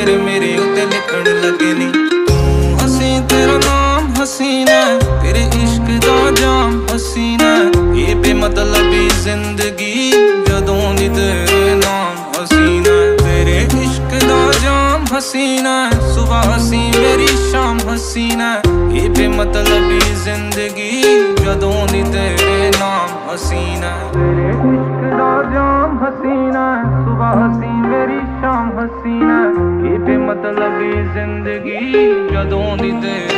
ਤੇਰੇ ਮੇਰੇ ਉੱਤੇ ਲਿਖਣ ਲੱਗੇ ਨੀ। ਤੂੰ ਹਸੀਂ ਤੇਰਾ ਨਾਮ ਹਸੀਨਾ, ਤੇਰੇ ਇਸ਼ਕ ਦਾ ਜਾਮ ਹਸੀਨਾ, ਇਹ ਬੇਮਤਲਬੀ ਜ਼ਿੰਦਗੀ ਜਦੋਂ ਦੀ ਤੇਰੇ ਨਾਮ ਹਸੀਨਾ। ਤੇਰੇ ਇਸ਼ਕ ਦਾ ਜਾਮ ਹਸੀਨਾ, ਸੁਬਹ ਹਸੀ ਮੇਰੀ ਸ਼ਾਮ ਹਸੀਨਾ, ਇਹ ਬੇਮਤਲਬੀ ਜ਼ਿੰਦਗੀ ਜਦੋਂ ਦੀ ਤੇਰੇ ਨਾਮ ਹਸੀਨਾ। ਤੇਰੇ ਇਸ਼ਕ ਦਾ ਜਾਮ ਹਸੀਨਾ, ਸੁਬਹ ਹਸੀ ਮੇਰੀ ਸ਼ਾਮ ਹਸੀਨਾ, ਇਹ ਬੇਮਤਲਬੀ ਜ਼ਿੰਦਗੀ ਜਦੋਂ ਦੀ ਤੇਰੇ